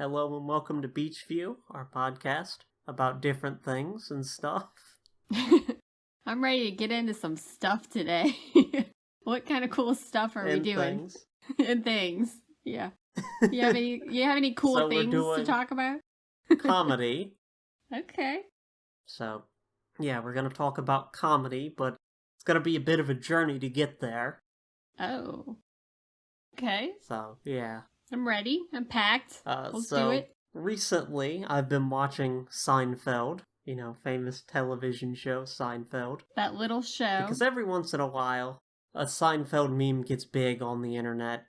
Hello and welcome to Beachview, our podcast about different things and stuff. I'm ready to get into some stuff today. What kind of cool stuff are we doing? Things. And things. Yeah. You have any cool So things to talk about? Comedy. Okay. So, yeah, we're going to talk about comedy, but it's going to be a bit of a journey to get there. Oh. Okay. So, yeah. I'm ready. I'm packed. Let's do it. Recently, I've been watching Seinfeld, famous television show Seinfeld. That little show. Because every once in a while, a Seinfeld meme gets big on the internet.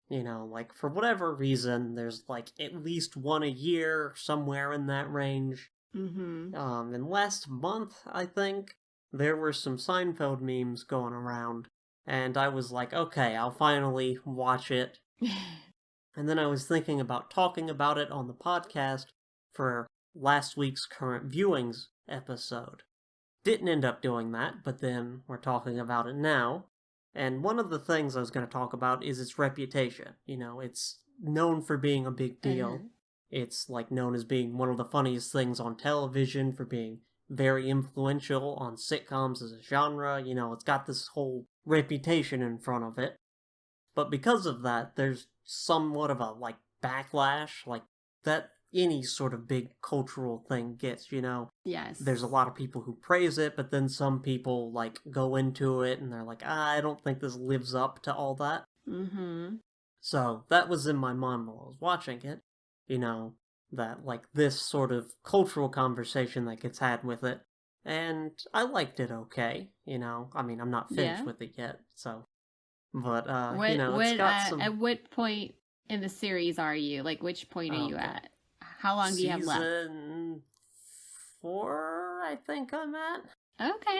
For whatever reason, there's at least one a year, somewhere in that range. Mm-hmm. And last month, I think, there were some Seinfeld memes going around. And I was like, okay, I'll finally watch it. And then I was thinking about talking about it on the podcast for last week's current viewings episode. Didn't end up doing that, but then we're talking about it now. And one of the things I was going to talk about is its reputation. It's known for being a big deal. It's known as being one of the funniest things on television, for being very influential on sitcoms as a genre. It's got this whole reputation in front of it. But because of that, there's somewhat of a, backlash, that any sort of big cultural thing gets, Yes. There's a lot of people who praise it, but then some people, go into it and they're like, I don't think this lives up to all that. Mm-hmm. So, that was in my mind while I was watching it, that, this sort of cultural conversation that gets had with it. And I liked it okay, I'm not finished with it yet, so... But, it's got some... At what point in the series are you? Which point are you at? How long do you have left? Season 4, I think I'm at. Okay,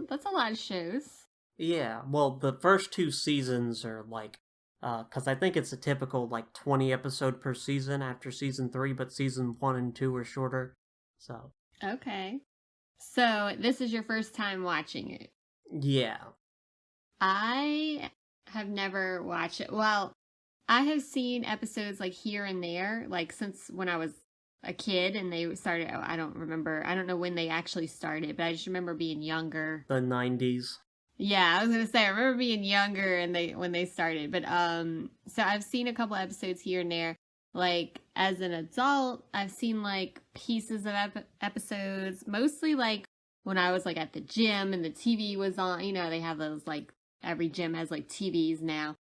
that's a lot of shows. Yeah, well, the first 2 seasons are, because I think it's a typical, 20 episode per season after season 3, but season 1 and 2 are shorter, so... Okay. So, this is your first time watching it? Yeah. I have never watched it. Well, I have seen episodes here and there, since when I was a kid and they started. I don't know when they actually started, but I just remember being younger. The 90s. Yeah, I was gonna say I remember being younger and when they started. But so I've seen a couple episodes here and there. As an adult, I've seen pieces of episodes, mostly when I was at the gym and the TV was on. They have those every gym has TVs now,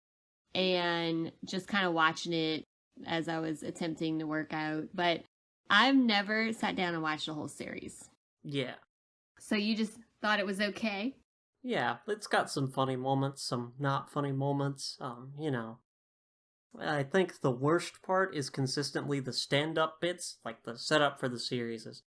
and just kind of watching it as I was attempting to work out. But I've never sat down and watched the whole series. Yeah. So you just thought it was okay? Yeah, it's got some funny moments, some not funny moments. I think the worst part is consistently the stand-up bits, the setup for the series is,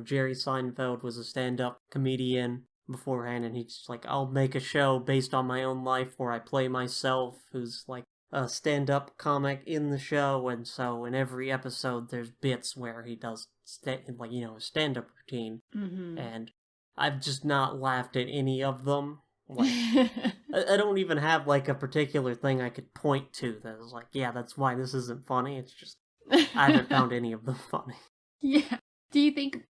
Jerry Seinfeld was a stand-up comedian beforehand, and he's just I'll make a show based on my own life where I play myself, who's a stand-up comic in the show, and so in every episode there's bits where he does a stand-up routine, and I've just not laughed at any of them. I don't even have a particular thing I could point to that is yeah, that's why this isn't funny. It's just I haven't found any of them funny. Yeah. Do you think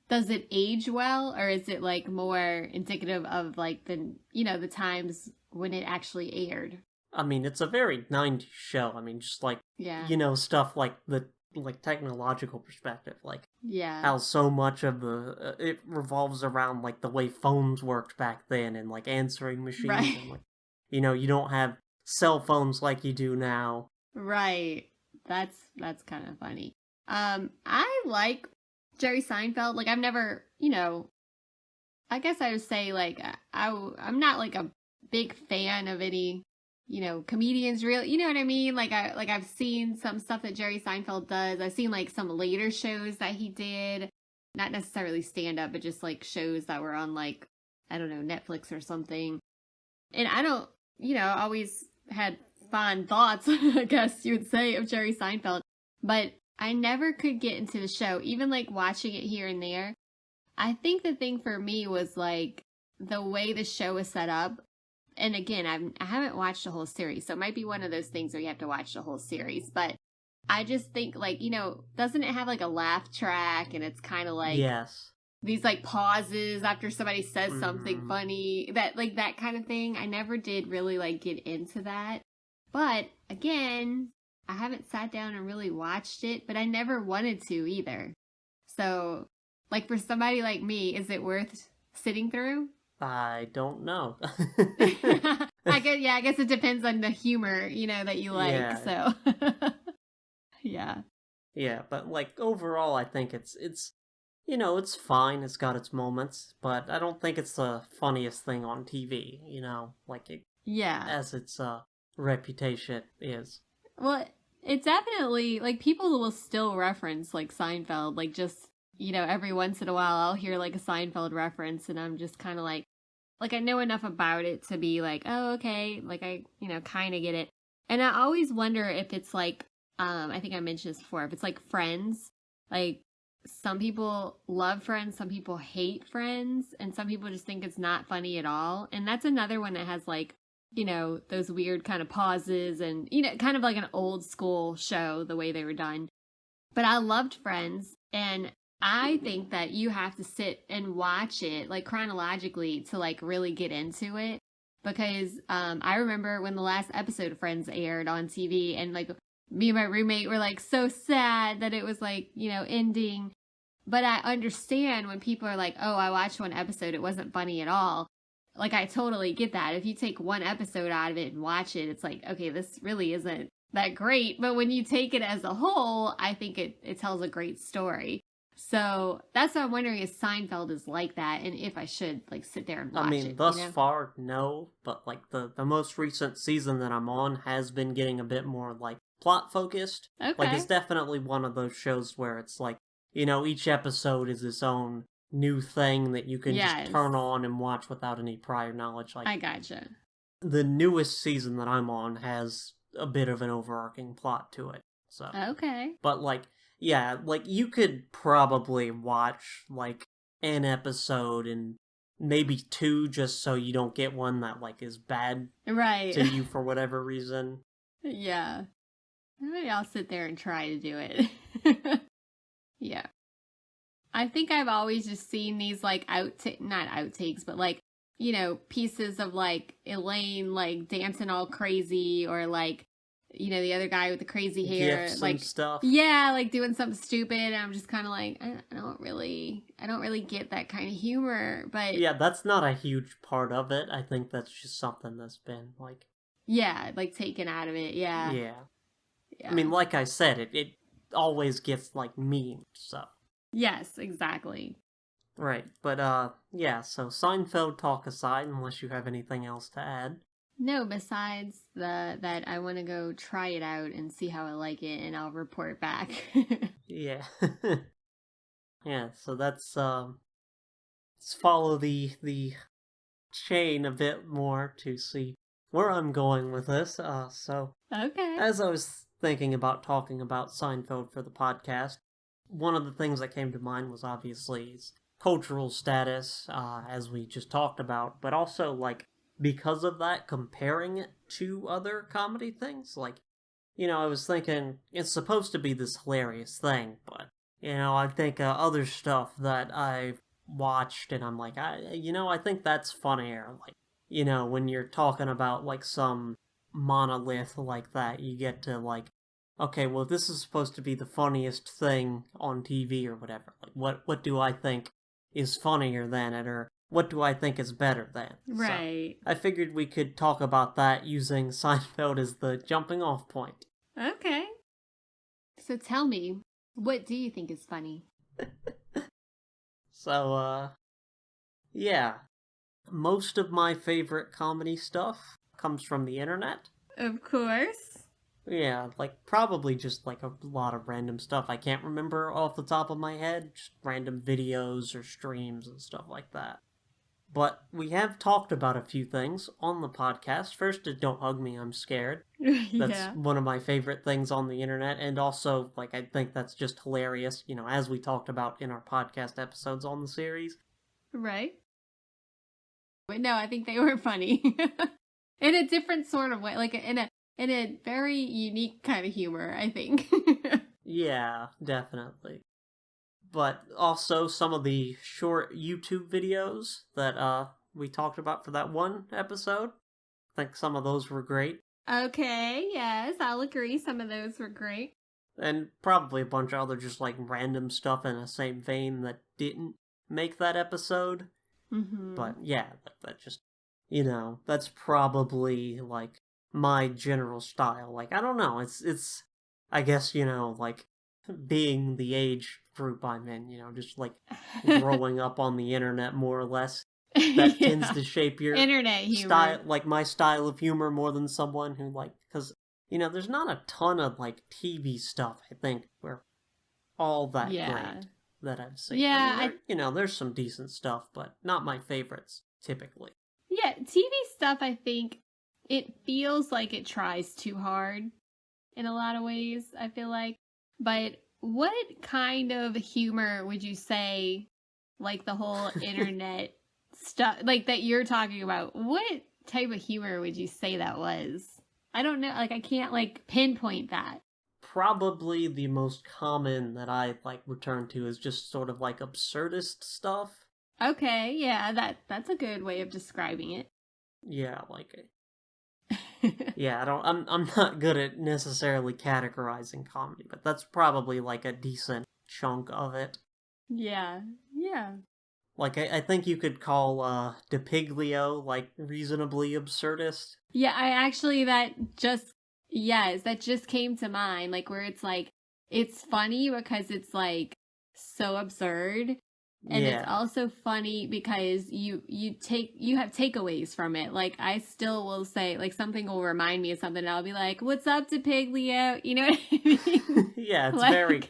does it age well, or is it more indicative of the times when it actually aired? I mean, it's a very 90s show. I mean, just yeah. Stuff the technological perspective, yeah, how so much of the it revolves around the way phones worked back then, and answering machines, right. And, you don't have cell phones like you do now. Right. That's kind of funny. I like Jerry Seinfeld. I've never, I guess I would say I'm not a big fan of any, comedians really, you know what I mean? I've seen some stuff that Jerry Seinfeld does. I've seen some later shows that he did, not necessarily stand up, but just shows that were on I don't know, Netflix or something. And I don't, always had fond thoughts, I guess you would say, of Jerry Seinfeld, but I never could get into the show, even watching it here and there. I think the thing for me was the way the show is set up. And again, I haven't watched the whole series, so it might be one of those things where you have to watch the whole series. But I just think, like, doesn't it have like a laugh track, and it's kind of like Yes. these like pauses after somebody says something Mhm. funny, that kind of thing. I never did really like get into that. But again, I haven't sat down and really watched it, but I never wanted to either. So, like, for somebody like me, is it worth sitting through? I don't know. I guess it depends on the humor, that you like. Yeah. So, yeah. Yeah, but like overall I think it's fine, it's got its moments, but I don't think it's the funniest thing on TV, like Yeah. as its reputation is. Well, it's definitely like people will still reference like Seinfeld, like just, every once in a while I'll hear like a Seinfeld reference and I'm just kind of like I know enough about it to be like, oh, okay, like I, kind of get it. And I always wonder if it's like, I think I mentioned this before, if it's like Friends, like some people love Friends, some people hate Friends, and some people just think it's not funny at all. And that's another one that has like, those weird kind of pauses and, kind of like an old school show, the way they were done. But I loved Friends, and I think that you have to sit and watch it like chronologically to like really get into it. Because I remember when the last episode of Friends aired on TV, and like me and my roommate were like so sad that it was like, ending. But I understand when people are like, oh, I watched one episode, it wasn't funny at all. Like, I totally get that. If you take one episode out of it and watch it, it's like, okay, this really isn't that great. But when you take it as a whole, I think it tells a great story. So that's what I'm wondering if Seinfeld is like that, and if I should like sit there and watch it. Thus far, no, but like the most recent season that I'm on has been getting a bit more like plot focused. Okay. Like it's definitely one of those shows where it's like, each episode is its own new thing that you can just turn on and watch without any prior knowledge. Like I gotcha. The newest season that I'm on has a bit of an overarching plot to it. So okay. But like, yeah, like you could probably watch like an episode and maybe two just so you don't get one that like is bad to you for whatever reason. Yeah. Maybe I'll sit there and try to do it. Yeah. I think I've always just seen these like not outtakes, but like, pieces of like Elaine like dancing all crazy, or like, the other guy with the crazy hair, GIFs like and stuff. Yeah, like doing something stupid, and I'm just kind of like, I don't really get that kind of humor. But yeah, that's not a huge part of it. I think that's just something that's been like, yeah, like taken out of it. Yeah. I mean, like I said, it always gets like memed, so. Yes, exactly. Right, but yeah, so Seinfeld talk aside, unless you have anything else to add. No, besides that I want to go try it out and see how I like it, and I'll report back. Yeah. Yeah, so let's follow the chain a bit more to see where I'm going with this. So okay. As I was thinking about talking about Seinfeld for the podcast, one of the things that came to mind was obviously his cultural status, as we just talked about, but also like because of that, comparing it to other comedy things. Like, I was thinking it's supposed to be this hilarious thing, but I think other stuff that I've watched and I'm like, I think that's funnier. Like, when you're talking about like some monolith like that, you get to like, okay, well, this is supposed to be the funniest thing on TV or whatever. Like, what do I think is funnier than it, or what do I think is better than? Right. So I figured we could talk about that using Seinfeld as the jumping off point. Okay. So tell me, what do you think is funny? So, yeah. Most of my favorite comedy stuff comes from the internet. Of course. Yeah, like probably just like a lot of random stuff I can't remember off the top of my head, just random videos or streams and stuff like that. But we have talked about a few things on the podcast. First is Don't Hug Me, I'm Scared. That's one of my favorite things on the internet, and also, like, I think that's just hilarious, as we talked about in our podcast episodes on the series. Right. But no, I think they were funny. In a different sort of way, like in a in a very unique kind of humor, I think. Yeah, definitely. But also some of the short YouTube videos that we talked about for that one episode. I think some of those were great. Okay, yes, I'll agree. Some of those were great. And probably a bunch of other just like random stuff in the same vein that didn't make that episode. Mm-hmm. But yeah, that just, that's probably like my general style. Like, I don't know, it's, I guess, like being the age group I'm in, just like growing up on the internet more or less, that tends Yeah. to shape your Internet humor. style, like my style of humor more than someone who like, because, there's not a ton of like TV stuff, I think, where all that Yeah. great that I've seen. Yeah, I mean, there's some decent stuff, but not my favorites typically. Yeah, TV stuff, I think it feels like it tries too hard in a lot of ways, I feel like. But what kind of humor would you say, like the whole internet stuff, like that you're talking about, what type of humor would you say that was? I don't know, like I can't like pinpoint that. Probably the most common that I like return to is just sort of like absurdist stuff. Okay, yeah, that's a good way of describing it. Yeah, like yeah, I'm not good at necessarily categorizing comedy, but that's probably like a decent chunk of it. Yeah, yeah. Like I think you could call DePiglio like reasonably absurdist. Yeah, I actually that just came to mind, like where it's like it's funny because it's like so absurd, and it's also funny because you have takeaways from it. Like I still will say like something will remind me of something, and I'll be like, "What's up, DePiglio?" You know what I mean? Yeah, it's like, very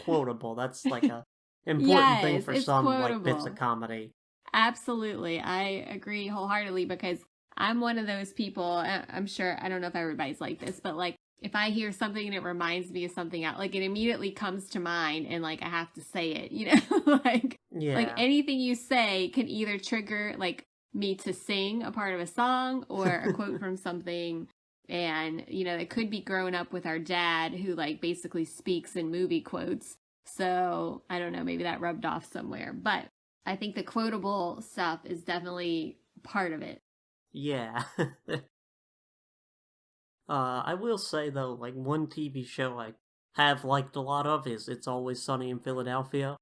quotable. That's like a important thing for some quotable. like bits of comedy. Absolutely, I agree wholeheartedly because I'm one of those people. I'm sure I don't know if everybody's like this, but like if I hear something and it reminds me of something else, like it immediately comes to mind, and like I have to say it. You know, like anything you say can either trigger like me to sing a part of a song or a quote from something. And it could be growing up with our dad who like basically speaks in movie quotes. So I don't know, maybe that rubbed off somewhere, but I think the quotable stuff is definitely part of it. Yeah. I will say though, like one TV show I have liked a lot of is It's Always Sunny in Philadelphia.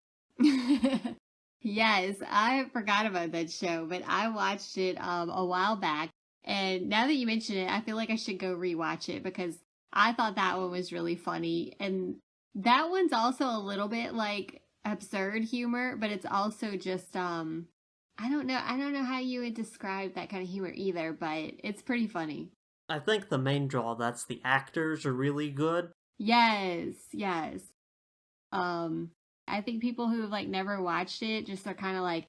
Yes, I forgot about that show, but I watched it a while back, and now that you mention it, I feel like I should go rewatch it because I thought that one was really funny, and that one's also a little bit like absurd humor, but it's also just I don't know how you would describe that kind of humor either, but it's pretty funny. I think the main draw that's the actors are really good. Yes, yes. I think people who have like never watched it just are kind of like,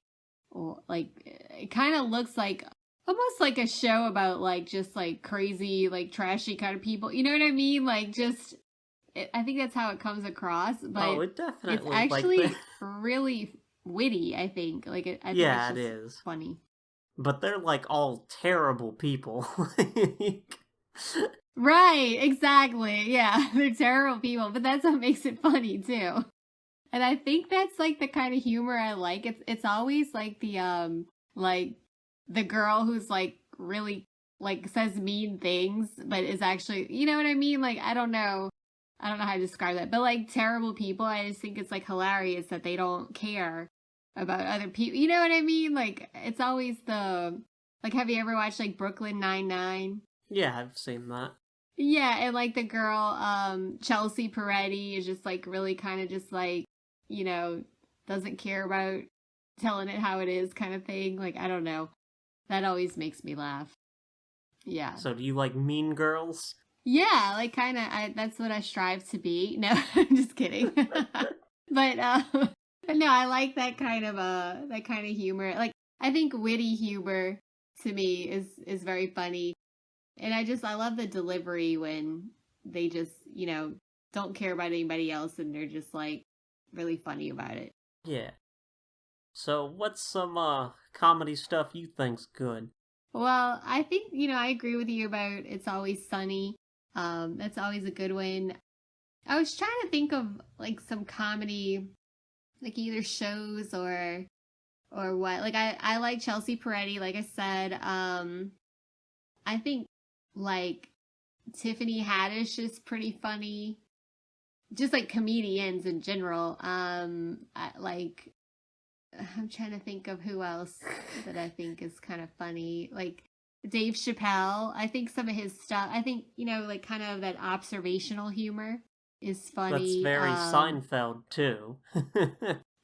oh, like it kind of looks like almost like a show about like just like crazy, like trashy kind of people. You know what I mean? Like just, I think that's how it comes across. But it definitely it's actually really witty. I think like I think yeah, it's it is funny. But they're like all terrible people. Right, exactly. Yeah, they're terrible people, but that's what makes it funny too. And I think that's like the kind of humor I like. It's always like the girl who's like really like says mean things but is actually, you know what I mean? Like I don't know how to describe that. But like terrible people, I just think it's like hilarious that they don't care about other people. You know what I mean? Like it's always the like have you ever watched like Brooklyn Nine-Nine? Yeah, I've seen that. Yeah, and like the girl, Chelsea Peretti is just like really kind of just like, doesn't care about telling it how it is kind of thing. Like, I don't know. That always makes me laugh. Yeah. So do you like Mean Girls? Yeah, like kind of, that's what I strive to be. No, I'm just kidding. but no, I like that kind of humor. Like, I think witty humor to me is very funny. And I love the delivery when they just, don't care about anybody else and they're just like really funny about it. Yeah. So what's some comedy stuff you think's good? Well, I think, I agree with you about It's Always Sunny. That's always a good one. I was trying to think of like some comedy, like either shows or what. Like I like Chelsea Peretti, like I said. I think like Tiffany Haddish is pretty funny. Just like comedians in general. I'm trying to think of who else that I think is kind of funny. Like Dave Chappelle. I think some of his stuff, I think, like kind of that observational humor is funny. That's very Seinfeld, too.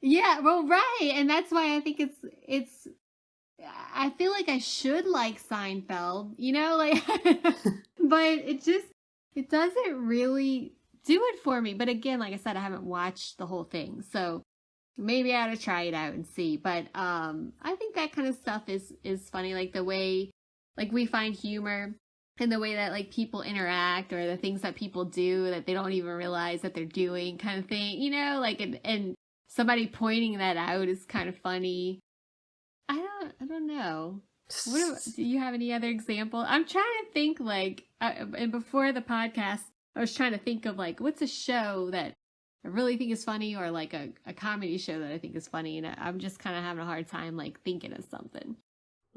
Yeah, well, right. And that's why I think it's, I feel like I should like Seinfeld, like, but it doesn't really do it for me. But again, like I said, I haven't watched the whole thing. So maybe I ought to try it out and see. But I think that kind of stuff is funny, like the way like we find humor in the way that like people interact or the things that people do that they don't even realize that they're doing, kind of thing, like and somebody pointing that out is kind of funny. I don't know. Do you have any other example? I'm trying to think like and before the podcast I was trying to think of like what's a show that I really think is funny, or like a comedy show that I think is funny, and I'm just kind of having a hard time like thinking of something.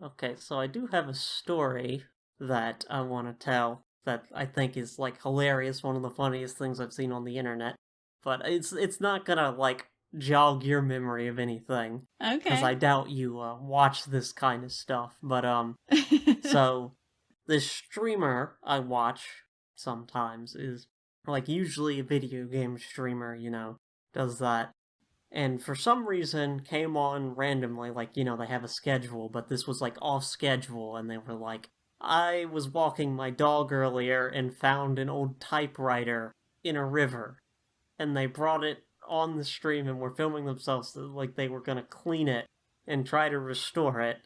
Okay, so I do have a story that I want to tell that I think is like hilarious, one of the funniest things I've seen on the internet. But it's not gonna like jog your memory of anything. Okay. Because I doubt you watch this kind of stuff. But so this streamer I watch sometimes is like usually a video game streamer, does that. And for some reason came on randomly, like, they have a schedule, but this was like off schedule, and they were like, I was walking my dog earlier and found an old typewriter in a river. And they brought it on the stream and were filming themselves like they were gonna clean it and try to restore it.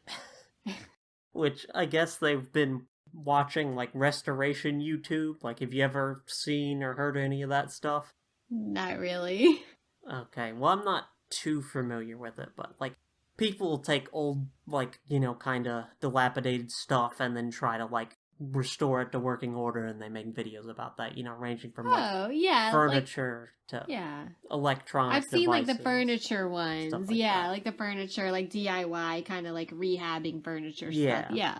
Which I guess they've been watching like restoration YouTube. Like, have you ever seen or heard any of that stuff? Not really. Okay, well, I'm not too familiar with it, but like people will take old, like, kind of dilapidated stuff and then try to like restore it to working order, and they make videos about that, ranging from like furniture to electronic I've seen devices, like the furniture ones, like that. Like the furniture, like DIY kind of like rehabbing furniture stuff. Yeah,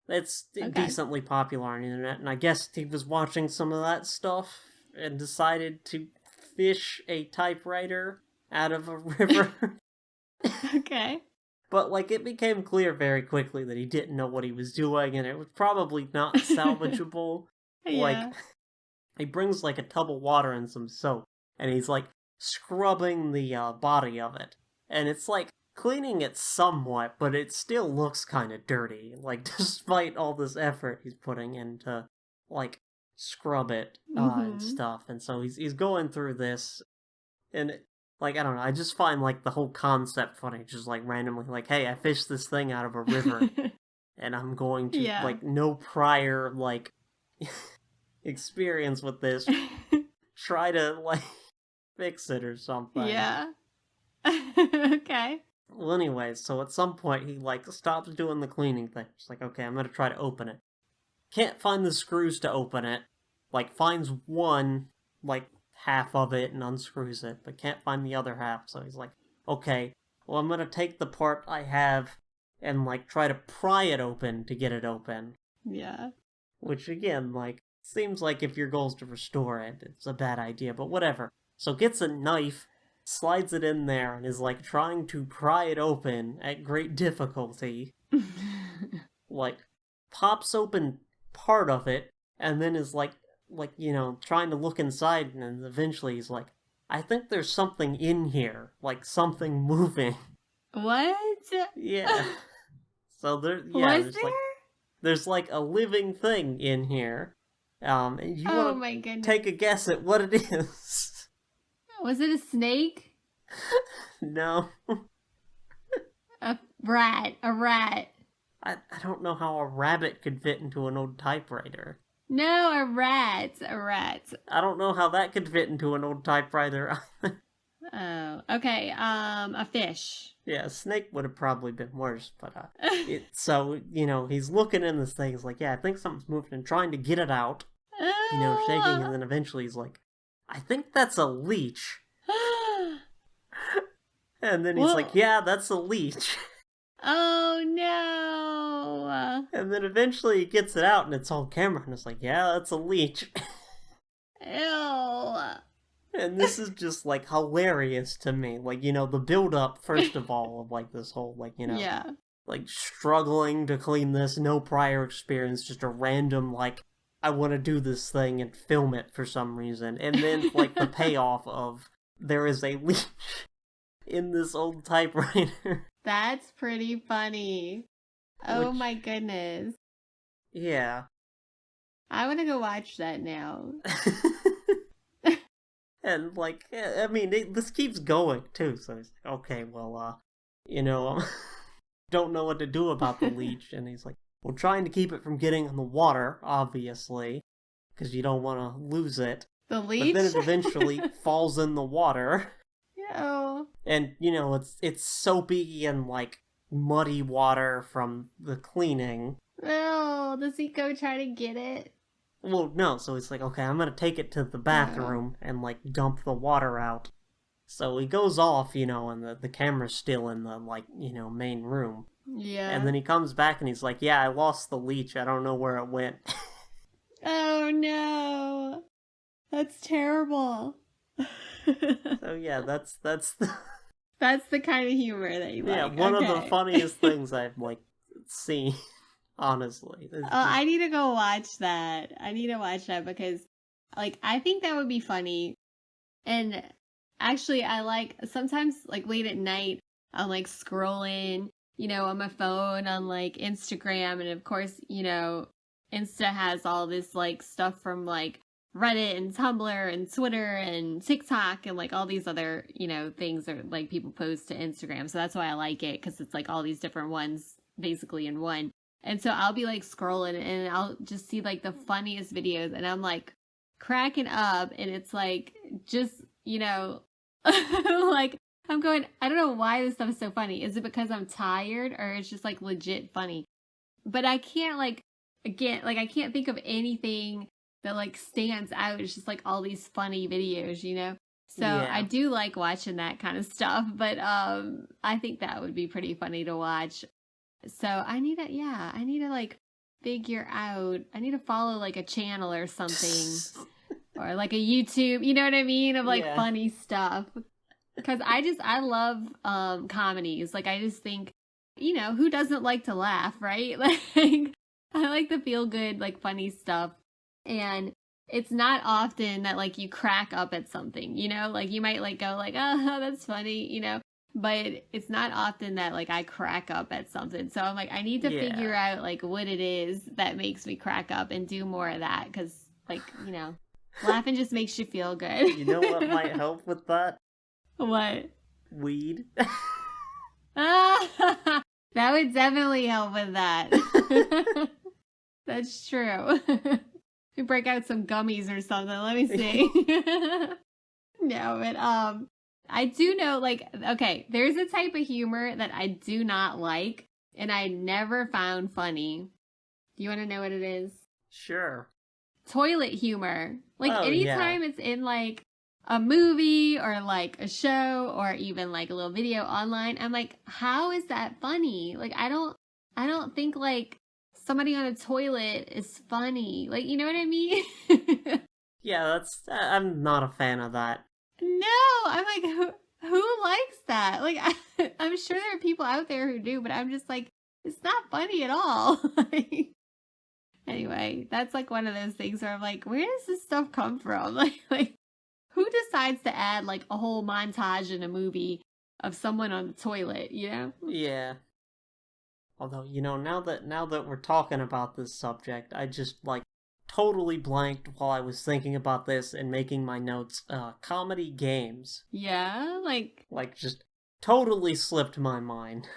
it's decently popular on the internet, and I guess he was watching some of that stuff and decided to fish a typewriter out of a river. Okay. But, like, it became clear very quickly that he didn't know what he was doing, and it was probably not salvageable. Yeah. Like, he brings, like, a tub of water and some soap, and he's, like, scrubbing the body of it. And it's, like, cleaning it somewhat, but it still looks kind of dirty. Like, despite all this effort he's putting into, like, scrub it and stuff. And so he's going through this, and like, I don't know, I just find like the whole concept funny, just like randomly like, hey, I fished this thing out of a river and I'm going to like no prior like experience with this try to like fix it or something. Yeah. Okay. Well, anyways, so at some point he like stops doing the cleaning thing. It's like, okay, I'm gonna try to open it. Can't find the screws to open it. Like, finds one, like, half of it and unscrews it, but can't find the other half. So he's like, okay, well, I'm gonna take the part I have and, like, try to pry it open to get it open. Yeah. Which, again, like, seems like if your goal is to restore it, it's a bad idea, but whatever. So gets a knife, slides it in there, and is, like, trying to pry it open at great difficulty. Like, pops open part of it, and then is like, trying to look inside, and then eventually he's like, I think there's something in here, like something moving. What? Yeah. So there's like a living thing in here. And you want to take a guess at what it is. Was it a snake? No. A rat. I don't know how a rabbit could fit into an old typewriter. No, a rat. I don't know how that could fit into an old typewriter either. Oh, okay. A fish. Yeah, a snake would have probably been worse, but so, he's looking in this thing, he's like, yeah, I think something's moving and trying to get it out, shaking, and then eventually he's like, I think that's a leech. And then he's like, yeah, that's a leech. Oh no! And then eventually he gets it out and it's on camera and it's like, yeah, that's a leech. Ew. And this is just, like, hilarious to me. Like, the build-up, first of all, of, like, this whole, like, Yeah. like, struggling to clean this, no prior experience, just a random, like, I want to do this thing and film it for some reason. And then, like, the payoff of there is a leech in this old typewriter. That's pretty funny. Oh my goodness. Yeah. I want to go watch that now. And, like, I mean, this keeps going, too, so he's like, okay, well, don't know what to do about the leech, and he's like, well, trying to keep it from getting in the water, obviously, because you don't want to lose it. The leech? But then it eventually falls in the water. Ew. And, it's soapy and, like, muddy water from the cleaning. Oh, does he go try to get it? Well, no, so he's like, okay, I'm gonna take it to the bathroom and, like, dump the water out. So he goes off, and the camera's still in the, like, main room. Yeah. And then he comes back and he's like, yeah, I lost the leech, I don't know where it went. Oh no. That's terrible. So yeah, that's the... That's the kind of humor that you like. Yeah, one of the funniest things I've, like, seen. Honestly. I need to go watch that. I need to watch that because, like, I think that would be funny. And actually, I like, sometimes, like, late at night, I'm, like, scrolling, on my phone on, like, Instagram. And, of course, Insta has all this, like, stuff from, like, Reddit and Tumblr and Twitter and TikTok and, like, all these other, things that, like, people post to Instagram. So that's why I like it, because it's, like, all these different ones basically in one. And so I'll be, like, scrolling, and I'll just see, like, the funniest videos, and I'm, like, cracking up, and it's, like, just, like, I'm going, I don't know why this stuff is so funny. Is it because I'm tired, or it's just, like, legit funny? But I can't, like, again, like, I can't think of anything that, like, stands out. It's just, like, all these funny videos, So Yeah. I do like watching that kind of stuff, but I think that would be pretty funny to watch. So I need to like figure out, I need to follow like a channel or something or like a YouTube, you know what I mean? Of like funny stuff. Cause I love comedies. Like I just think, who doesn't like to laugh, right? Like I like the feel good, like funny stuff. And it's not often that like you crack up at something, like you might like go like, oh, that's funny, but it's not often that, like, I crack up at something. So I'm like, I need to figure out, like, what it is that makes me crack up and do more of that. Because, like, laughing just makes you feel good. You know what might help with that? What? Weed. That would definitely help with that. That's true. We break out some gummies or something. Let me see. No, but, I do know, like, okay, there's a type of humor that I do not like, and I never found funny. Do you want to know what it is? Sure. Toilet humor. Like, anytime it's in, like, a movie or, like, a show or even, like, a little video online, I'm like, how is that funny? Like, I don't think, like, somebody on a toilet is funny. Like, you know what I mean? Yeah, I'm not a fan of that. No, I'm like, who likes that? Like, I'm sure there are people out there who do, but I'm just like, it's not funny at all. Anyway, that's like one of those things where I'm like, where does this stuff come from? Like, who decides to add like a whole montage in a movie of someone on the toilet? Yeah. Although, now that we're talking about this subject, I just like totally blanked while I was thinking about this and making my notes. Comedy games. Yeah, like just totally slipped my mind.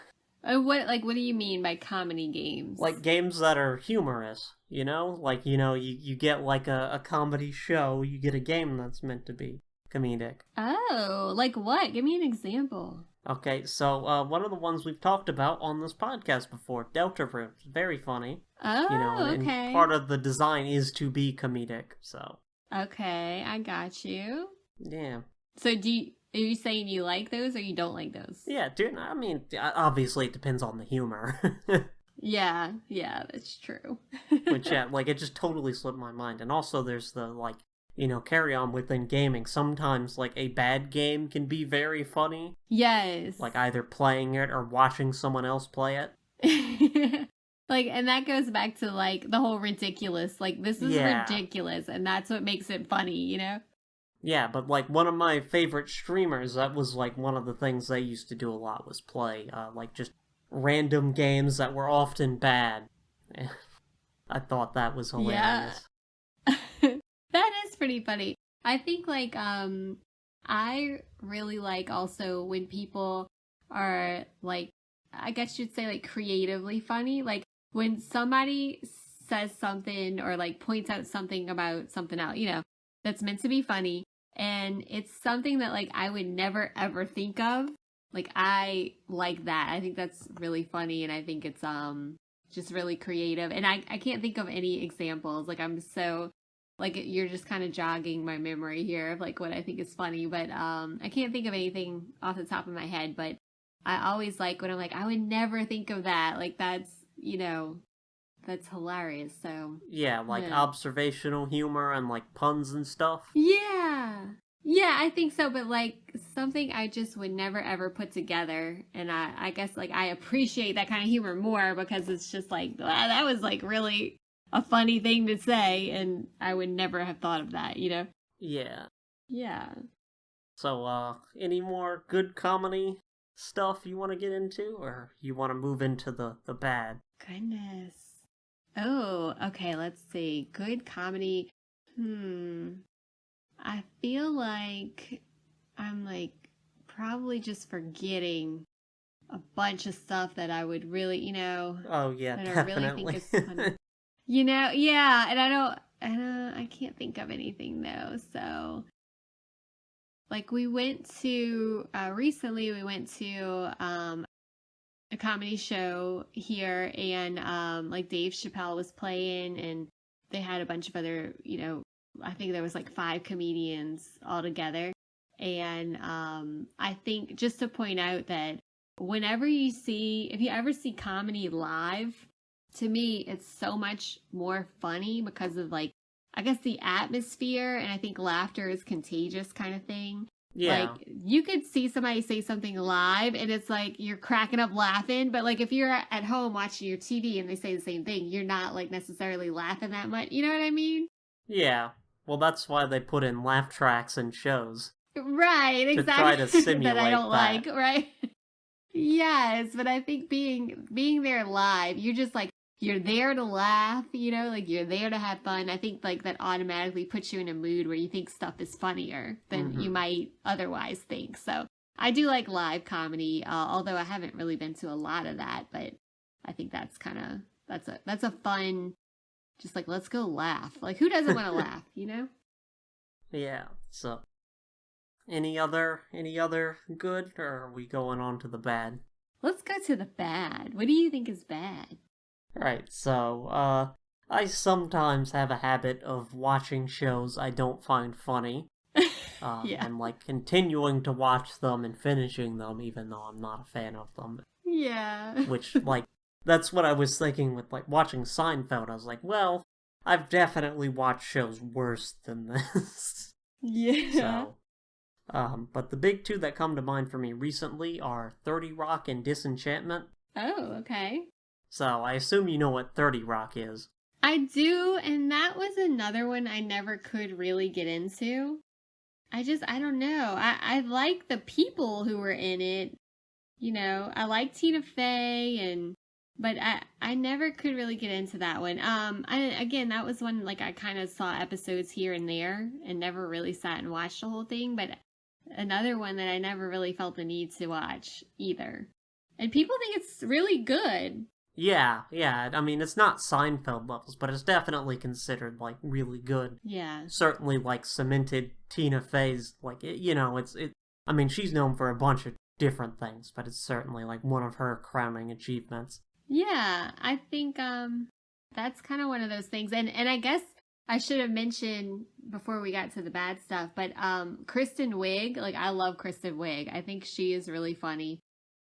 What do you mean by comedy games? Like games that are humorous, Like, you get like a comedy show, you get a game that's meant to be comedic. Oh, like what? Give me an example. Okay, so one of the ones we've talked about on this podcast before, Deltarune, very funny. Oh, And okay. part of the design is to be comedic, so. Okay, I got you. Yeah. So are you saying you like those or you don't like those? Yeah, dude, I mean, obviously it depends on the humor. Yeah, that's true. Which, yeah, like, it just totally slipped my mind. And also there's the, like, carry on within gaming. Sometimes, like, a bad game can be very funny. Yes. Like, either playing it or watching someone else play it. Like, and that goes back to, like, the whole ridiculous. Like, this is ridiculous, and that's what makes it funny, you know? Yeah, but, like, one of my favorite streamers, that was, like, one of the things they used to do a lot was play, like, just random games that were often bad. I thought that was hilarious. Yeah. That is pretty funny. I think, like, I really like also when people are, like, I guess you'd say, like, creatively funny. Like, when somebody says something or, like, points out something about something else, that's meant to be funny, and it's something that, like, I would never, ever think of. Like, I like that. I think that's really funny, and I think it's, just really creative. And I can't think of any examples. Like, I'm so... Like, you're just kind of jogging my memory here of, like, what I think is funny. But I can't think of anything off the top of my head. But I always like when I'm like, I would never think of that. Like, that's, that's hilarious. So yeah, like observational humor and, like, puns and stuff. Yeah, I think so. But, like, something I just would never, ever put together. And I guess, like, I appreciate that kind of humor more because it's just like, wow, that was, like, really... a funny thing to say, and I would never have thought of that, Yeah. Yeah. So, any more good comedy stuff you want to get into, or you want to move into the bad? Goodness. Oh, okay, let's see. Good comedy. I feel like I'm, like, probably just forgetting a bunch of stuff that I would really, Oh, yeah, that definitely. I really think is funny. Yeah, and I can't think of anything though. So, like, recently we went to a comedy show here, and like Dave Chappelle was playing, and they had a bunch of other, I think there was like 5 comedians all together. And I think just to point out that if you ever see comedy live, to me, it's so much more funny because of, like, I guess the atmosphere, and I think laughter is contagious kind of thing. Yeah. Like, you could see somebody say something live, and it's like you're cracking up laughing, but, like, if you're at home watching your TV and they say the same thing, you're not, like, necessarily laughing that much. You know what I mean? Yeah. Well, that's why they put in laugh tracks in shows. Right, exactly. To try to simulate that I don't that. like, right? Yes, but I think being there live, you're just, like, you're there to laugh, like, you're there to have fun. I think, like, that automatically puts you in a mood where you think stuff is funnier than you might otherwise think. So I do like live comedy, although I haven't really been to a lot of that, but I think that's that's a fun, just like, let's go laugh. Like, who doesn't want to laugh, Yeah, so any other good, or are we going on to the bad? Let's go to the bad. What do you think is bad? Right, so, I sometimes have a habit of watching shows I don't find funny. Yeah. And, like, continuing to watch them and finishing them even though I'm not a fan of them. Yeah. Which, like, that's what I was thinking with, like, watching Seinfeld. I was like, well, I've definitely watched shows worse than this. Yeah. So, but the big 2 that come to mind for me recently are 30 Rock and Disenchantment. Oh, okay. So, I assume you know what 30 Rock is. I do, and that was another one I never could really get into. I don't know. I like the people who were in it. I like Tina Fey, but I never could really get into that one. Again, that was one, like, I kind of saw episodes here and there and never really sat and watched the whole thing, but another one that I never really felt the need to watch either. And people think it's really good. Yeah. I mean, it's not Seinfeld levels, but it's definitely considered, like, really good. Yeah. Certainly, like, cemented Tina Fey's, like, I mean, she's known for a bunch of different things, but it's certainly, like, one of her crowning achievements. Yeah, I think that's kind of one of those things. And I guess I should have mentioned before we got to the bad stuff, but Kristen Wiig, like I love Kristen Wiig. I think she is really funny.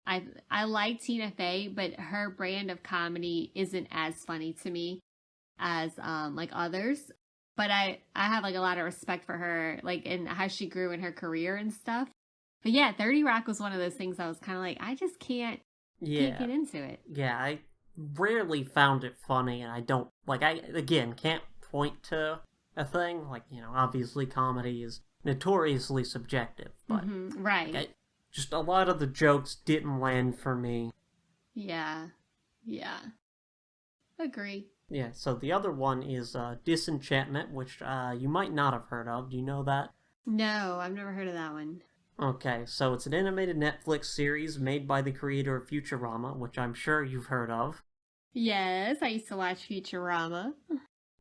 I like Tina Fey, but her brand of comedy isn't as funny to me as like others. But I have like a lot of respect for her, like and how she grew in her career and stuff. But yeah, 30 Rock was one of those things I was kind of like, I just can't get into it. Yeah, I rarely found it funny, and I don't, like, I, again, can't point to a thing. Like, obviously comedy is notoriously subjective, but right. Like, just a lot of the jokes didn't land for me. Yeah. Agree. Yeah, so the other one is Disenchantment, which you might not have heard of. Do you know that? No, I've never heard of that one. Okay, so it's an animated Netflix series made by the creator of Futurama, which I'm sure you've heard of. Yes, I used to watch Futurama.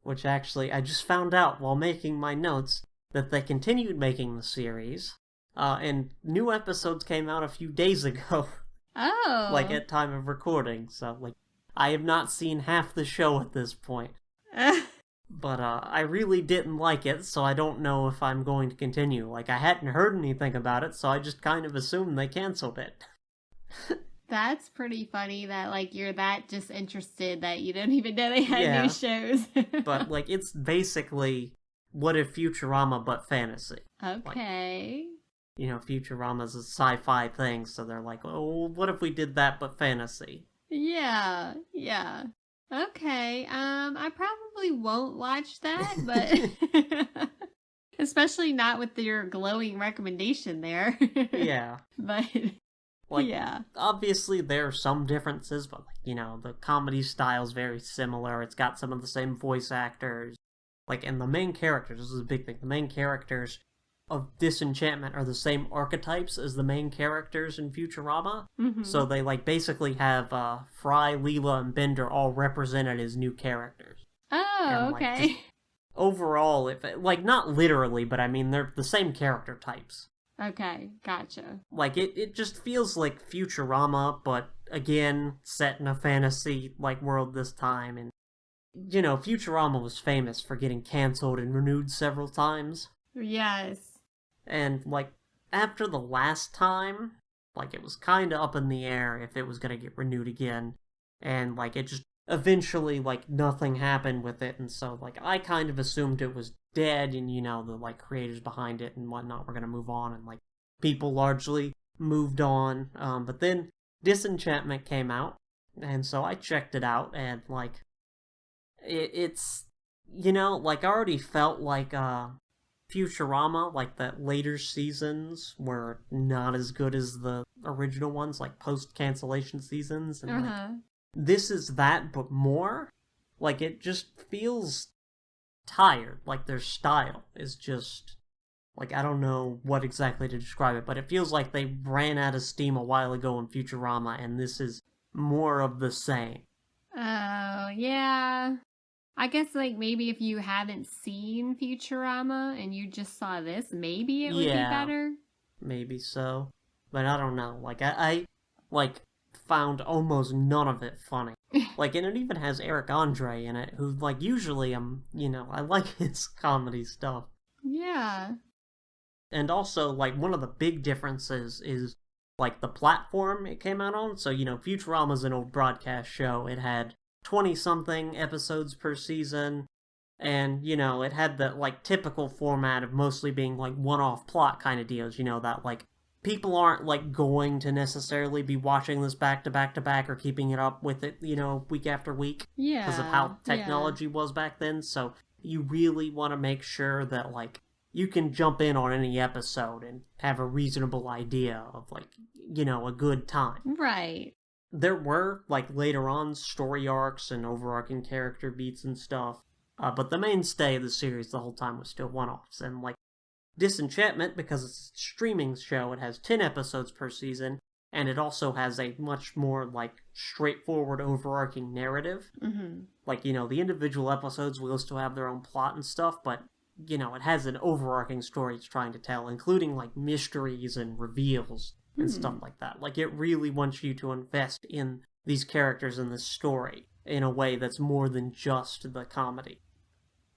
Which actually, I just found out while making my notes that they continued making the series, and new episodes came out a few days ago. Oh. Like, at time of recording, so, like, I have not seen half the show at this point. But, I really didn't like it, so I don't know if I'm going to continue. Like, I hadn't heard anything about it, so I just kind of assumed they canceled it. That's pretty funny that, like, you're that just interested that you don't even know they had new shows. But, like, it's basically What If Futurama but fantasy. Okay. Like, Futurama's a sci-fi thing, so they're like, oh, what if we did that but fantasy? Yeah. Okay, I probably won't watch that, but... Especially not with your glowing recommendation there. Yeah. But... Like, yeah. Obviously there are some differences, but, like, the comedy style's very similar. It's got some of the same voice actors. Like, and the main characters, this is a big thing, the main characters of Disenchantment are the same archetypes as the main characters in Futurama. So they, like, basically have Fry, Leela, and Bender all represented as new characters. Oh, and, okay. Overall, if like, not literally, but I mean, they're the same character types. Okay, gotcha. Like, it just feels like Futurama, but again, set in a fantasy, like, world this time, and, Futurama was famous for getting cancelled and renewed several times. Yes. And, like, after the last time, like, it was kinda up in the air if it was gonna get renewed again, and, like, it just, eventually, like, nothing happened with it, and so, like, I kind of assumed it was dead, and, the, like, creators behind it and whatnot were gonna move on, and, like, people largely moved on, but then Disenchantment came out, and so I checked it out, and, like, it's, like, I already felt like, Futurama, like, the later seasons were not as good as the original ones, like, post-cancellation seasons, and, like, this is that, but more. Like, it just feels tired. Like, their style is just... Like, I don't know what exactly to describe it, but it feels like they ran out of steam a while ago in Futurama, and this is more of the same. Oh, yeah. I guess, like, maybe if you haven't seen Futurama and you just saw this, maybe it would be better. Maybe so. But I don't know. Like, I found almost none of it funny. Like, and it even has Eric Andre in it, who, like, usually I like his comedy stuff. Yeah. And also, like, one of the big differences is, like, the platform it came out on. So, Futurama's an old broadcast show. It had 20-something episodes per season, and, it had the, like, typical format of mostly being, like, one-off plot kind of deals, that, like, people aren't, like, going to necessarily be watching this back to back to back or keeping it up with it, week after week. Yeah. Because of how technology was back then. So you really want to make sure that, like, you can jump in on any episode and have a reasonable idea of, like, a good time. Right. There were, like, later on story arcs and overarching character beats and stuff. But the mainstay of the series the whole time was still one-offs. And, like, Disenchantment, because it's a streaming show, it has 10 episodes per season, and it also has a much more, like, straightforward overarching narrative. Mm-hmm. Like, the individual episodes will still have their own plot and stuff, but, it has an overarching story it's trying to tell, including, like, mysteries and reveals and stuff like that. Like, it really wants you to invest in these characters in this story in a way that's more than just the comedy.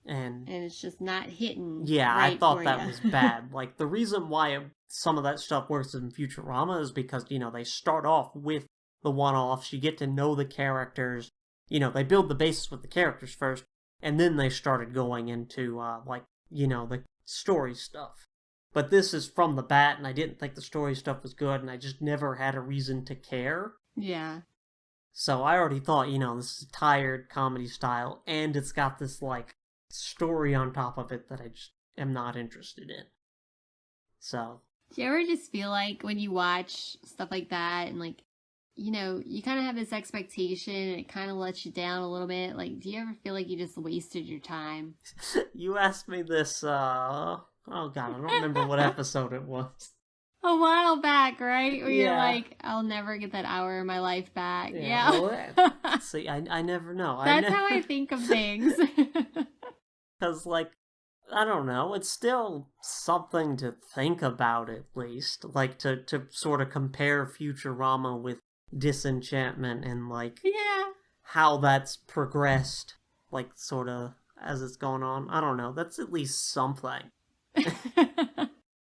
And it's just not hitting. Yeah, right I thought for that ya. was bad. Like, the reason why some of that stuff works in Futurama is because, they start off with the one-offs, you get to know the characters, they build the basis with the characters first, and then they started going into, the story stuff. But this is from the bat, and I didn't think the story stuff was good, and I just never had a reason to care. Yeah. So I already thought, this is a tired comedy style, and it's got this, like, story on top of it that I just am not interested in. So. Do you ever just feel like when you watch stuff like that and, like, you kind of have this expectation and it kind of lets you down a little bit? Like, do you ever feel like you just wasted your time? You asked me this, oh god, I don't remember what episode it was. A while back, right? Where you're Yeah. like, I'll never get that hour of my life back. Yeah. Well, see, I never know. That's how I think of things. Because, like, I don't know, it's still something to think about, at least. Like, to sort of compare Futurama with Disenchantment and, like, Yeah. how that's progressed, like, sort of, as it's going on. I don't know, that's at least something.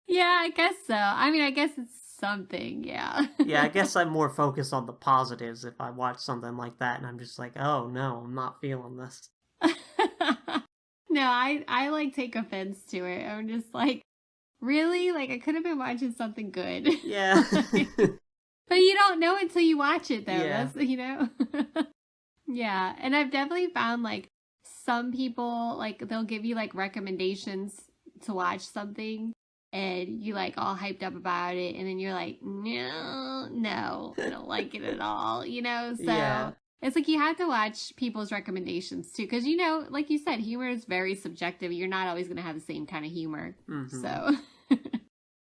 Yeah, I guess so. I mean, I guess it's something, yeah. Yeah, I guess I'm more focused on the positives if I watch something like that, and I'm just like, oh, no, I'm not feeling this. No, I like take offense to it. I'm just like, really? Like, I could have been watching something good. Yeah. But you don't know until you watch it, though. Yeah. That's, Yeah, and I've definitely found, like, some people, like, they'll give you, like, recommendations to watch something, and you, like, all hyped up about it, and then you're like, no, I don't like it at all, So Yeah. it's like you have to watch people's recommendations, too, because, like you said, humor is very subjective. You're not always going to have the same kind of humor, so...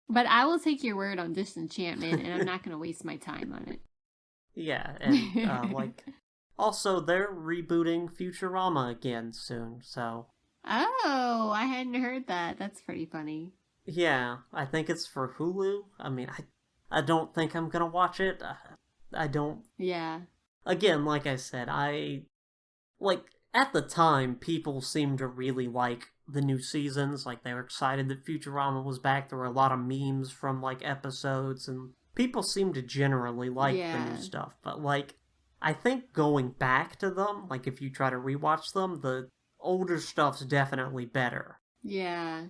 But I will take your word on Disenchantment, and I'm not going to waste my time on it. Yeah, and, also, they're rebooting Futurama again soon, so... Oh, I hadn't heard that. That's pretty funny. Yeah, I think it's for Hulu. I mean, I don't think I'm gonna watch it. I don't... Yeah. Again, like I said, at the time, people seemed to really like the new seasons. Like, they were excited that Futurama was back. There were a lot of memes from, like, episodes, and people seemed to generally like the new stuff. But, like, I think going back to them, like, if you try to rewatch them, the older stuff's definitely better. Yeah.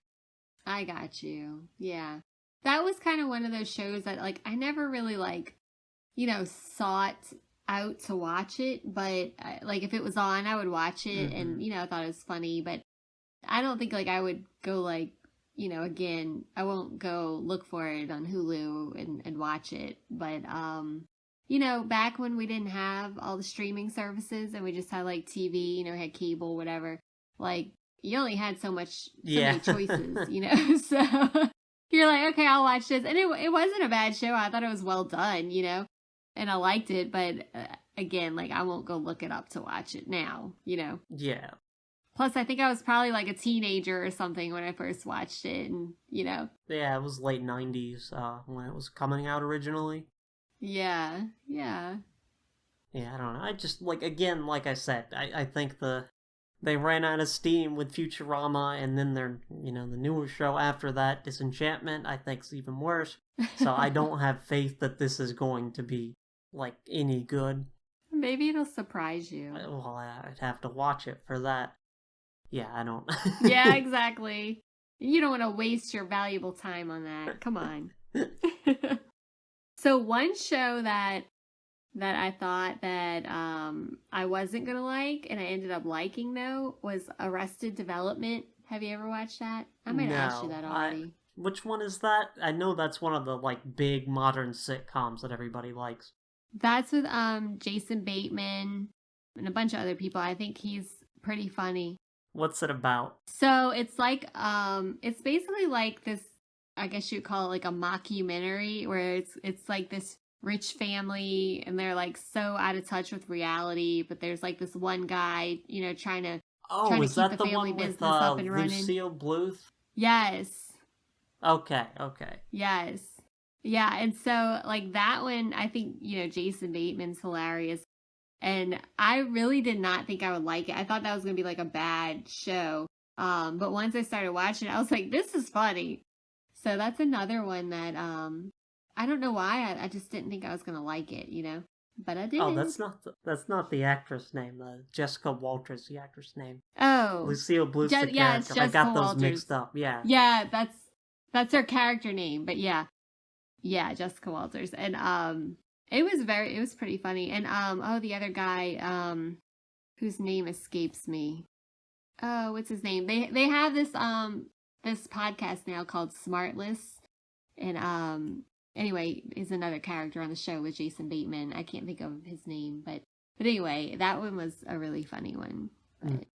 I got you. Yeah. That was kind of one of those shows that, like, I never really, like, sought out to watch it, but, like, if it was on, I would watch it, and, I thought it was funny, but I don't think, like, I would go, like, again, I won't go look for it on Hulu and watch it, but, back when we didn't have all the streaming services and we just had, like, TV, had cable, whatever, like, you only had so many choices, so you're like, okay, I'll watch this, and it wasn't a bad show. I thought it was well done, and I liked it, but, again, like, I won't go look it up to watch it now, Yeah. Plus, I think I was probably like a teenager or something when I first watched it, and, Yeah, it was late 90s when it was coming out originally. Yeah. Yeah, I don't know. I just, again, like I said, I think they ran out of steam with Futurama, and then the newer show after that, Disenchantment, I think's even worse. So I don't have faith that this is going to be, like, any good. Maybe it'll surprise you. Well, I'd have to watch it for that. Yeah, I don't. Yeah, exactly. You don't want to waste your valuable time on that. Come on. So one show that I thought that I wasn't going to like, and I ended up liking, though, was Arrested Development. Have you ever watched that? I might have asked you that already. Which one is that? I know that's one of the, like, big modern sitcoms that everybody likes. That's with Jason Bateman and a bunch of other people. I think he's pretty funny. What's it about? So it's like it's basically like this, I guess you'd call it like a mockumentary, where it's like this rich family and they're like so out of touch with reality, but there's like this one guy, trying to is keep that the the family one with business up and running. Lucille Bluth? Yes. Okay. Yes. Yeah, and so like that one, I think, Jason Bateman's hilarious. And I really did not think I would like it. I thought that was going to be like a bad show. But once I started watching it, I was like, this is funny. So that's another one that I don't know why. I just didn't think I was going to like it, But I did. Oh, that's not the actress name. Jessica Walters, the actress name. Oh, Lucille Bluth's the character. Yeah, it's Jessica I got those Walters. mixed up. Yeah. Yeah, that's her character name. But yeah, Jessica Walters, and it was pretty funny. And the other guy whose name escapes me. Oh, what's his name? They have this podcast now called Smartless, and anyway, is another character on the show with Jason Bateman. I can't think of his name, but anyway, that one was a really funny one. But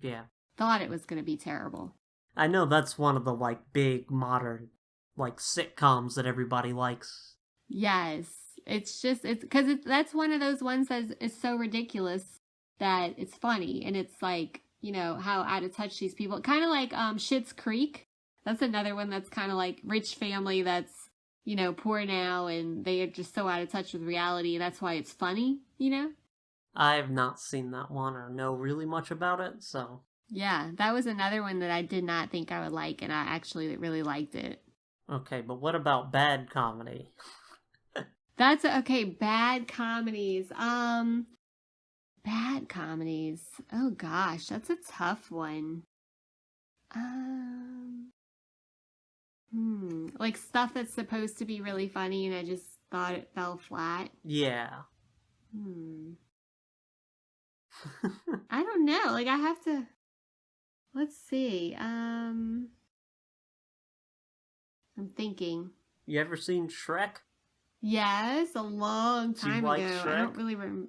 yeah, thought it was going to be terrible. I know that's one of the like big modern like sitcoms that everybody likes. Yes, it's because that's one of those ones that is so ridiculous that it's funny, and it's like, how out of touch these people. Kind of like Schitt's Creek. That's another one that's kind of like rich family that's, poor now, and they are just so out of touch with reality, and that's why it's funny, I have not seen that one or know really much about it, so. Yeah, that was another one that I did not think I would like, and I actually really liked it. Okay, but what about bad comedy? That's okay. Bad comedies. Bad comedies. Oh gosh, that's a tough one. Like stuff that's supposed to be really funny and I just thought it fell flat. Yeah. I don't know. Like I have to. Let's see. I'm thinking. You ever seen Shrek? Yes, a long time ago. Shrek? I don't really remember.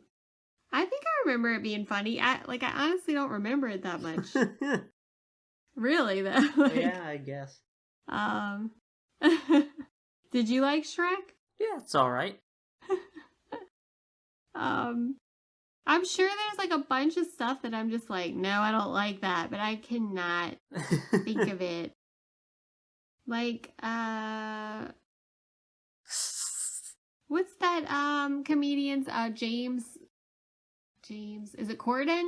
I think I remember it being funny. I honestly don't remember it that much. Really though. Yeah, I guess. Did you like Shrek? Yeah, it's all right. I'm sure there's like a bunch of stuff that I'm just like, no, I don't like that, but I cannot think of it. Like, what's that comedian's James, is it Corden?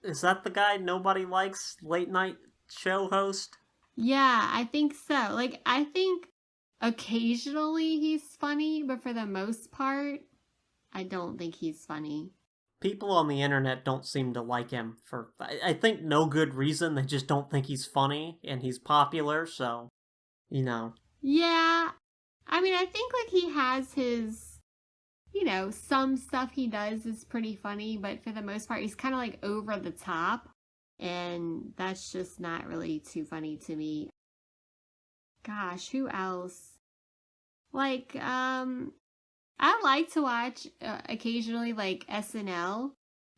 Is that the guy nobody likes, late night show host? Yeah, I think so. Like, I think occasionally he's funny, but for the most part, I don't think he's funny. People on the internet don't seem to like him for, I think, no good reason. They just don't think he's funny, and he's popular, so, Yeah, I mean, I think, like, he has his, some stuff he does is pretty funny, but for the most part, he's kind of, like, over the top, and that's just not really too funny to me. Gosh, who else? Like, I like to watch occasionally like SNL,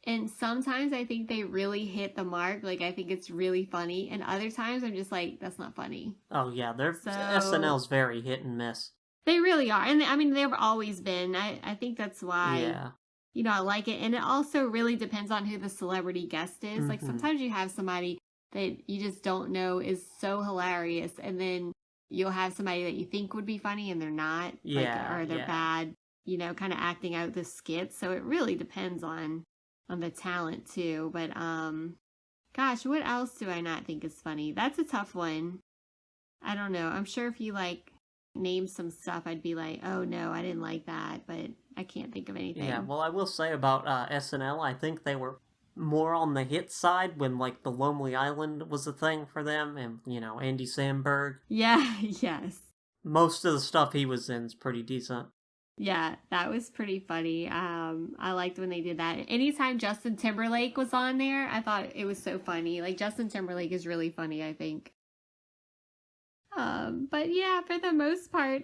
and sometimes I think they really hit the mark. Like I think it's really funny, and other times I'm just like, that's not funny. Oh yeah, SNL's very hit and miss. They really are, and I mean they've always been. I think that's why. Yeah. I like it, and it also really depends on who the celebrity guest is. Mm-hmm. Like sometimes you have somebody that you just don't know is so hilarious, and then you'll have somebody that you think would be funny and they're not. Yeah, or they're bad. Kind of acting out the skits. So it really depends on the talent too. But gosh, what else do I not think is funny? That's a tough one. I don't know. I'm sure if you like name some stuff, I'd be like, oh no, I didn't like that, but I can't think of anything. Yeah, well, I will say about SNL, I think they were more on the hit side when like The Lonely Island was a thing for them, and Andy Samberg. Yeah, yes. Most of the stuff he was in is pretty decent. Yeah, that was pretty funny. I liked when they did that. Anytime Justin Timberlake was on there, I thought it was so funny. Like, Justin Timberlake is really funny, I think. But yeah, for the most part,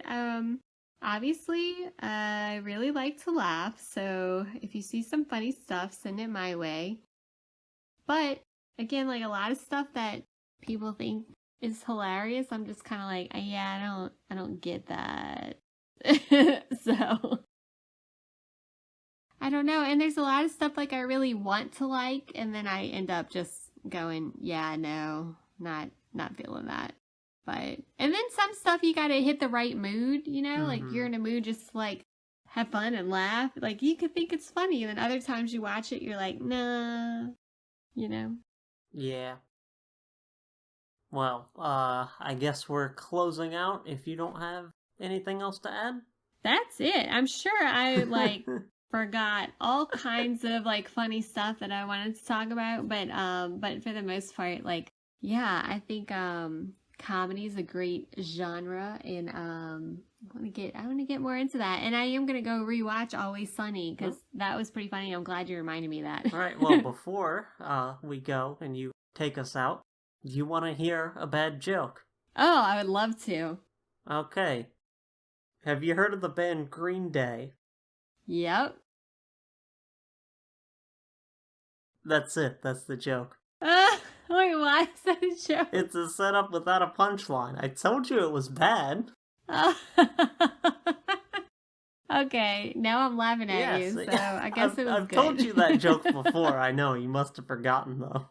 obviously, I really like to laugh. So if you see some funny stuff, send it my way. But again, like a lot of stuff that people think is hilarious, I'm just kind of like, yeah, I don't get that. So I don't know. And there's a lot of stuff like I really want to like, and then I end up just going, yeah, no, not feeling that. But and then some stuff you gotta hit the right mood, you know, like you're in a mood just to, like, have fun and laugh. Like you could think it's funny, and then other times you watch it, you're like, nah, you know. Yeah. Well, I guess we're closing out if you don't have anything else to add. That's it. I'm sure I like forgot all kinds of like funny stuff that I wanted to talk about, but for the most part, like, yeah, I think comedy is a great genre, and I want to get more into that, and I am gonna go rewatch Always Sunny because that was pretty funny. I'm glad you reminded me of that. All right. Well, before we go and you take us out, do you want to hear a bad joke? Oh, I would love to. Okay. Have you heard of the band Green Day? Yep. That's it. That's the joke. Wait, why is that a joke? It's a setup without a punchline. I told you it was bad. Okay, now I'm laughing at you, so I guess it was I've good. told you that joke before. I know. You must have forgotten, though.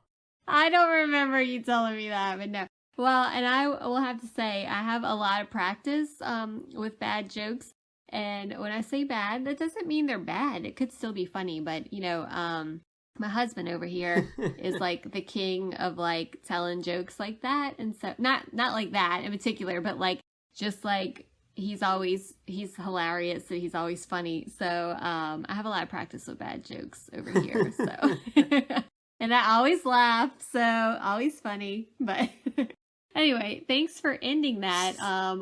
I don't remember you telling me that, but no. Well, and I will have to say, I have a lot of practice with bad jokes. And when I say bad, that doesn't mean they're bad. It could still be funny, but, you know, my husband over here is like the king of like telling jokes like that. And so not like that in particular, but like just like he's hilarious, so he's always funny. So I have a lot of practice with bad jokes over here. So and I always laugh, so always funny. But anyway, thanks for ending that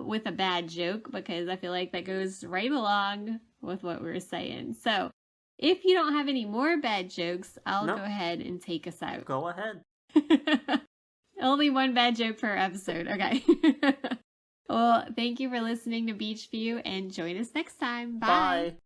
with a bad joke, because I feel like that goes right along with what we were saying. So if you don't have any more bad jokes, I'll go ahead and take us out. Go ahead. Only one bad joke per episode. Okay. Well, thank you for listening to Beach View, and join us next time. Bye. Bye.